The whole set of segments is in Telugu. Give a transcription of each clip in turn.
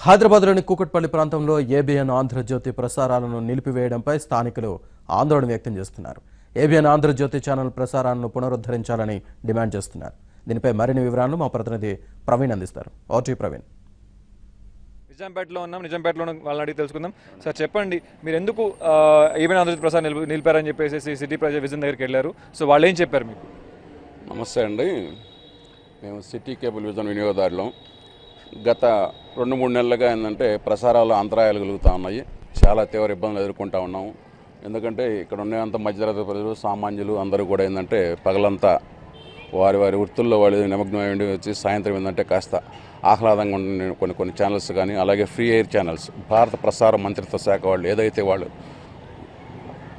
హైదరాబాద్లోని కూకట్పల్లి ప్రాంతంలో ఏబిఎన్ ఆంధ్రజ్యోతి ప్రసారాలను నిలిపివేయడంపై స్థానికులు ఆందోళన వ్యక్తం చేస్తున్నారు. ఏబిఎన్ ఆంధ్రజ్యోతి ఛానల్ ప్రసారాలను పునరుద్ధరించాలని డిమాండ్ చేస్తున్నారు. దీనిపై మరిన్ని వివరాలను మా ప్రతినిధి ప్రవీణ్ అందిస్తారు. ఓటీ ప్రవీణ్. నిజాంపేటలో ఉన్నాం. నిజాంపేటలో వాళ్ళని అడిగి తెలుసుకుందాం. సార్ చెప్పండి, మీరు ఎందుకు ఏబిఎన్ ఆంధ్రజ్యోతి ప్రసారం నిలిపారని చెప్పేసి సిటీ విజన్ దగ్గరికి వెళ్ళారు? సో వాళ్ళు ఏం చెప్పారు మీకు? నమస్తే అండి, మేము సిటీ కేబుల్ విజన్ వినియోగదారులం. గత 2-3 నెలలుగా ఏంటంటే ప్రసారాలు అంతరాయాలు కలుగుతూ ఉన్నాయి. చాలా తీవ్ర ఇబ్బందులు ఎదుర్కొంటూ ఉన్నాము. ఎందుకంటే ఇక్కడ ఉన్నంత మధ్యతరగతి ప్రజలు, సామాన్యులు అందరూ కూడా ఏంటంటే పగలంతా వారి వారి వృత్తుల్లో వాళ్ళు నిమగ్నమై వచ్చి సాయంత్రం ఏంటంటే కాస్త ఆహ్లాదంగా ఉండే కొన్ని ఛానల్స్ కానీ, అలాగే ఫ్రీ ఎయిర్ ఛానల్స్ భారత ప్రసార మంత్రిత్వ శాఖ వాళ్ళు ఏదైతే వాళ్ళు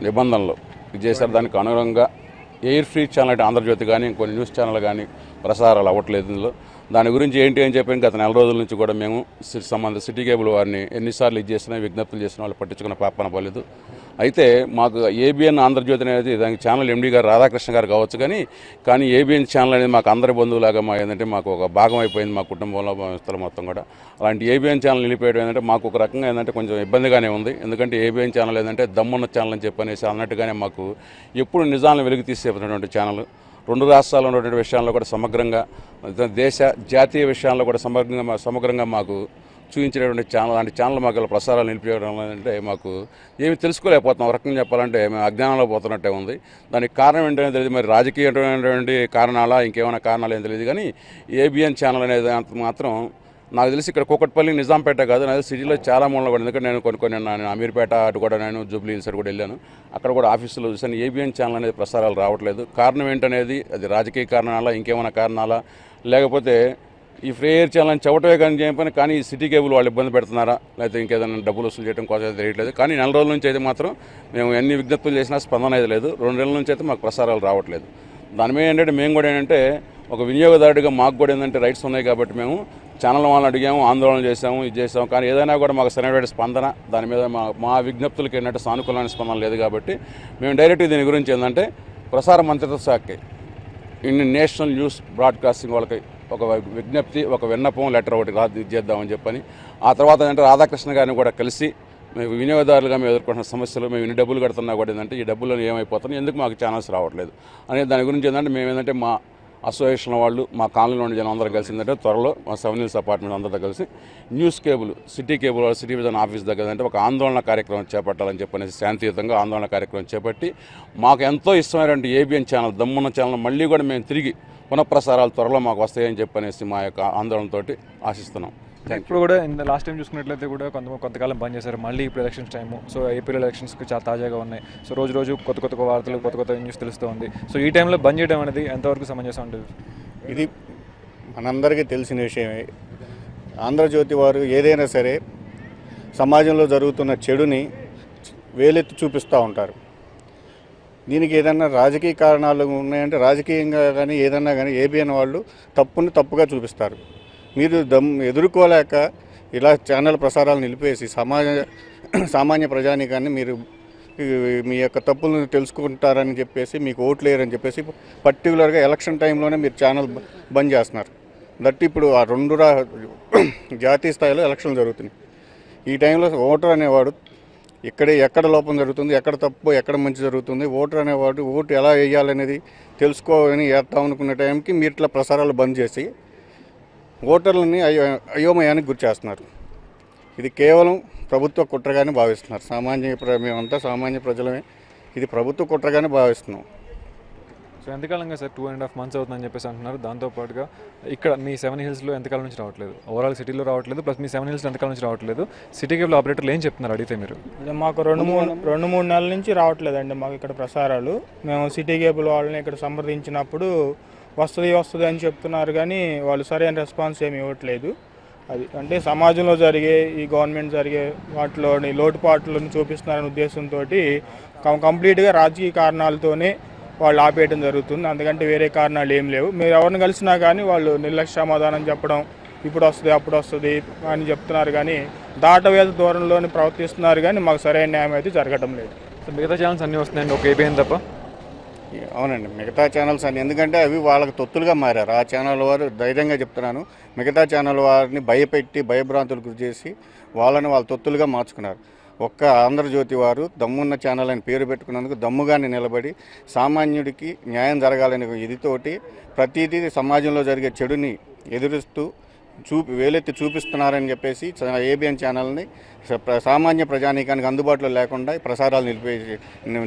నిబంధనలు ఇది చేశారో దానికి అనుగుణంగా ఎయిర్ ఫ్రీ ఛానల్ అంటే ఆంధ్రజ్యోతి కానీ కొన్ని న్యూస్ ఛానల్ కానీ ప్రసారాలు అవ్వట్లేదు. ఇందులో దాని గురించి ఏంటి అని చెప్పి గత 4 రోజుల నుంచి కూడా మేము సంబంధిత సిటీ కేబుల్ వారిని ఎన్నిసార్లు ఇది చేసినా విజ్ఞప్తులు చేసిన వాళ్ళు పట్టించుకున్న పాపన పోలేదు. అయితే మాకు ఏబిఎన్ ఆంధ్రజ్యోతి అనేది దానికి ఛానల్ ఎండీ గారు రాధాకృష్ణ గారు కావచ్చు, కానీ ఏబిఎన్ ఛానల్ అనేది మాకు అందరి బంధువులాగా ఏంటంటే మాకు ఒక భాగం అయిపోయింది మా కుటుంబంలో వ్యవస్థలు మొత్తం కూడా. అలాంటి ఏబిఎన్ ఛానల్ నిలిపేయడం ఏంటంటే మాకు ఒక రకంగా ఏంటంటే కొంచెం ఇబ్బందిగానే ఉంది. ఎందుకంటే ఏబిఎన్ ఛానల్ ఏంటంటే దమ్మున్న ఛానల్ అని చెప్పనేసి అన్నట్టుగానే మాకు ఎప్పుడు నిజాలను వెలుగు తీసేటువంటి ఛానల్. 2 రాష్ట్రాల్లో ఉన్నటువంటి విషయాల్లో కూడా సమగ్రంగా, దేశ జాతీయ విషయాల్లో కూడా సమగ్రంగా మాకు చూపించేటువంటి ఛానల్. అలాంటి ఛానల్ మాకు ప్రసారాలు నిలిపేయడం అంటే మాకు ఏమి తెలుసుకోలేకపోతున్నాం. ఒక రకంగా చెప్పాలంటే మేము అజ్ఞానంలో పోతున్నట్టే ఉంది. దానికి కారణం ఏంటనే తెలియదు. మరి రాజకీయమైనటువంటి కారణాలా ఇంకేమైనా కారణాలు ఏం తెలియదు. కానీ ఏబిఎన్ ఛానల్ అనేది మాత్రం నాకు తెలిసి ఇక్కడ కూకట్పల్లి, నిజాంపేట కాదు, నాకు సిటీలో చాలా మూలలో కూడా. ఎందుకంటే నేను నేను అమీర్పేట అటు కూడా నేను జూబ్లీ హిల్స్ కూడా వెళ్ళాను. అక్కడ కూడా ఆఫీసులో చూసాను ఏబిఎన్ ఛానల్ అనేది ప్రసారాలు రావట్లేదు. కారణం ఏంటనేది అది రాజకీయ కారణాలా ఇంకేమైనా కారణాలా, లేకపోతే ఈ ఫ్రీ ఎయిర్ ఛానల్ అని చెప్పటమే కానీ చెప్పని కానీ ఈ సిటీ కేబుల్ వాళ్ళు ఇబ్బంది పెడుతున్నారా, లేకపోతే ఇంకేదైనా డబ్బులు వసూలు చేయడం కోసం తెలియట్లేదు. కానీ 4 రోజుల నుంచి అయితే మాత్రం మేము ఎన్ని విజ్ఞప్తులు చేసినా స్పందన అయితే లేదు. 2 నెలల నుంచి అయితే మాకు ప్రసారాలు రావట్లేదు. దాని మీద ఏంటంటే మేము కూడా ఏంటంటే ఒక వినియోగదారుడిగా మాకు కూడా ఏంటంటే రైట్స్ ఉన్నాయి కాబట్టి మేము ఛానల్ వాళ్ళని అడిగాము, ఆందోళన చేసాము, ఇది చేసాము. కానీ ఏదైనా కూడా మాకు సరైన స్పందన దాని మీద మా విజ్ఞప్తులకి ఏంటంటే సానుకూలమైన స్పందన లేదు. కాబట్టి మేము డైరెక్ట్ దీని గురించి ఏంటంటే ప్రసార మంత్రిత్వ శాఖకి, ఇండియన్ నేషనల్ న్యూస్ బ్రాడ్కాస్టింగ్ వాళ్ళకి ఒక విజ్ఞప్తి, ఒక విన్నపం లెటర్ ఒకటి చేద్దామని చెప్పని, ఆ తర్వాత ఏంటంటే రాధాకృష్ణ గారిని కూడా కలిసి మేము వినియోగదారులుగా మేము ఎదుర్కొంటున్న సమస్యలు, మేము ఇన్ని డబ్బులు కడుతున్నా కూడా ఏంటంటే ఈ డబ్బులు ఏమైపోతున్నాయి, ఎందుకు మాకు ఛానల్స్ రావట్లేదు అనే దాని గురించి ఏంటంటే మేము ఏంటంటే మా అసోసియేషన్ వాళ్ళు, మా కాలనీలో ఉండే జనం అందరం కలిసి ఏంటంటే త్వరలో మా 7 Hills అపార్ట్మెంట్ అందరితో కలిసి news cable, city cable, city vision office దగ్గర అంటే ఒక ఆందోళన కార్యక్రమం చేపట్టాలని చెప్పనేసి శాంతియుతంగా ఆందోళన కార్యక్రమం చేపట్టి మాకు ఎంతో ఇష్టమైనటువంటి ఏబిఎన్ ఛానల్, దమ్మున్న ఛానల్ మళ్ళీ కూడా మేము తిరిగి పునఃప్రసారాలు త్వరలో మాకు వస్తాయని చెప్పనేసి మా యొక్క ఆందోళనతోటి ఆశిస్తున్నాం. ఇప్పుడు కూడా లాస్ట్ టైం చూసుకున్నట్లయితే కూడా కొంతకాలం బంద్ చేశారు. మళ్ళీ ఇప్పుడు ఎలక్షన్స్ టైము. సో ఏపీలో ఎలక్షన్స్కి చాలా తాజాగా ఉన్నాయి. సో రోజు కొత్త వార్తలు, కొత్త న్యూస్ తెలుస్తూ ఉంది. సో ఈ టైంలో బంద్ చేయడం అనేది ఎంతవరకు సమంజసం ఉంటుంది? ఇది మనందరికీ తెలిసిన విషయమే. ఆంధ్రజ్యోతి వారు ఏదైనా సరే సమాజంలో జరుగుతున్న చెడుని వేలెత్తి చూపిస్తూ ఉంటారు. దీనికి ఏదైనా రాజకీయ కారణాలు ఉన్నాయంటే రాజకీయంగా కానీ ఏదన్నా కానీ ఏబిఎన్ వాళ్ళు తప్పుగా చూపిస్తారు. మీరు ఎదుర్కోలేక ఇలా ఛానల్ ప్రసారాలు నిలిపేసి సామాన్య ప్రజానీకాన్ని మీరు మీ యొక్క తప్పులను తెలుసుకుంటారని చెప్పేసి మీకు ఓట్లు వేయరని చెప్పేసి పర్టికులర్గా ఎలక్షన్ టైంలోనే మీరు ఛానల్ బంద్ చేస్తున్నారు. దట్ ఇప్పుడు ఆ 2 జాతీయ స్థాయిలో ఎలక్షన్లు జరుగుతున్నాయి. ఈ టైంలో ఓటర్ అనేవాడు ఎక్కడ లోపం జరుగుతుంది, ఎక్కడ తప్పు, ఎక్కడ మంచి జరుగుతుంది, ఓటర్ అనేవాడు ఓటు ఎలా వేయాలనేది తెలుసుకోవాలని వేద్దాం అనుకునే టైంకి మీరు ఇట్లా ప్రసారాలు బంద్ చేసి ఓటర్లని అయోమయానికి గురి చేస్తున్నారు. ఇది కేవలం ప్రభుత్వ కుట్రగానే భావిస్తున్నారు. మేమంతా సామాన్య ప్రజలమే, ఇది ప్రభుత్వ కుట్రగానే భావిస్తున్నాం. సో ఎంతకాలంగా సార్ 2.5 months అవుతుందని చెప్పేసి అంటున్నారు. దాంతోపాటుగా ఇక్కడ మీ 7 Hillsలో ఎంతకాలం నుంచి రావట్లేదు, ఓవరాల్ సిటీలో రావట్లేదు, ప్లస్ మీ 7 Hillsలో ఎంతకాలం నుంచి రావట్లేదు, సిటీ కేబుల్ ఆపరేటర్లు ఏం చెప్తున్నారు అడిగితే మీరు? మాకు 2-3 నెలల నుంచి రావట్లేదండి మాకు ఇక్కడ ప్రసారాలు. మేము సిటీ కేబుల్ వాళ్ళని ఇక్కడ సంప్రదించినప్పుడు వస్తుంది అని చెప్తున్నారు, కానీ వాళ్ళు సరైన రెస్పాన్స్ ఏమి ఇవ్వట్లేదు. అది అంటే సమాజంలో జరిగే ఈ గవర్నమెంట్ జరిగే వాటిలోని లోటుపాట్లను చూపిస్తున్నారనే ఉద్దేశంతో కంప్లీట్గా రాజకీయ కారణాలతోనే వాళ్ళు ఆపేయడం జరుగుతుంది. అందుకంటే వేరే కారణాలు ఏం లేవు. మీరు ఎవరిని కలిసినా కానీ వాళ్ళు నిర్లక్ష్య సమాధానం చెప్పడం, ఇప్పుడు వస్తుంది అప్పుడు వస్తుంది అని చెప్తున్నారు, కానీ దాటవేద దూరంలోనే ప్రవర్తిస్తున్నారు, కానీ మాకు సరైన న్యాయం అయితే జరగడం లేదు. మిగతా ఛానల్స్ అన్నీ వస్తున్నాయండి, ఒక ఏబిఎన్ తప్ప? అవునండి, మిగతా ఛానల్స్ అని ఎందుకంటే అవి వాళ్ళకి తొత్తులుగా మారారు. ఆ ఛానల్ వారు ధైర్యంగా చెప్తున్నాను, మిగతా ఛానల్ వారిని భయపెట్టి భయభ్రాంతులకు గురి చేసి వాళ్ళని వాళ్ళ తొత్తులుగా మార్చుకున్నారు. ఒక్క ఆంధ్రజ్యోతి వారు దమ్మున్న ఛానల్ అని పేరు పెట్టుకున్నందుకు దమ్ముగానే నిలబడి సామాన్యుడికి న్యాయం జరగాలనే ఇదితోటి ప్రతిదీ సమాజంలో జరిగే చెడుని ఎదురుస్తూ వేలెత్తి చూపిస్తున్నారని చెప్పేసి ఏబిఎన్ ఛానల్ని సామాన్య ప్రజానీకానికి అందుబాటులో లేకుండా ప్రసారాలు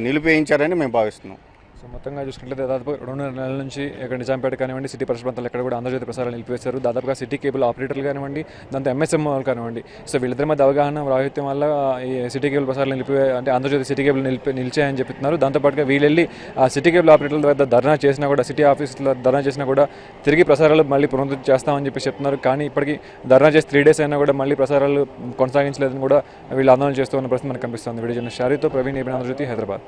నిలిపేయించారని మేము భావిస్తున్నాం. సో మొత్తంగా చూసుకుంటే దాదాపు 2.5 నెలల నుంచి ఇక్కడ నిజాంపేట కానివ్వండి, సిటీ పరిసర ప్రాంతాలు ఎక్కడ కూడా ఆంధ్రజ్యోతి ప్రసారాలు నిలిపివేశారు. దాదాపుగా సిటీ కేబుల్ ఆపరేటర్లు కానివ్వండి, దాంతో ఎంఎస్ఎం వాళ్ళు కానివ్వండి, సో వీళ్ళిద్దరి మధ్య అవగాహన రాహిత్యం వల్ల ఈ సిటీ కేబుల్ ప్రసారాలు అంటే ఆంధ్రజ్యోతి సిటీ కేబుల్ నిలిచాయని చెప్తున్నారు. దాంతోపాటుగా వీళ్ళెళ్ళి ఆ సిటీ కేబుల్ ఆపరేటర్ల వద్ద ధర్నా చేసినా కూడా, సిటీ ఆఫీసులో ధర్నా చేసినా కూడా తిరిగి ప్రసారాలు మళ్ళీ పునరుద్ధరణ చేస్తామని చెప్పి చెప్తున్నారు. కానీ ఇప్పటికీ ధర్నా చేసి 3 days అయినా కూడా మళ్ళీ ప్రసారాలు కొనసాగించలేదని కూడా వీళ్ళు ఆందోళన చేస్తూ ఉన్న పరిస్థితి మనకు కనిపిస్తుంది. వీడియో జర్నలిస్ట్ షారీతో ప్రవీణ్, ఏబిఎన్ ఆంధ్రజ్యోతి, హైదరాబాద్.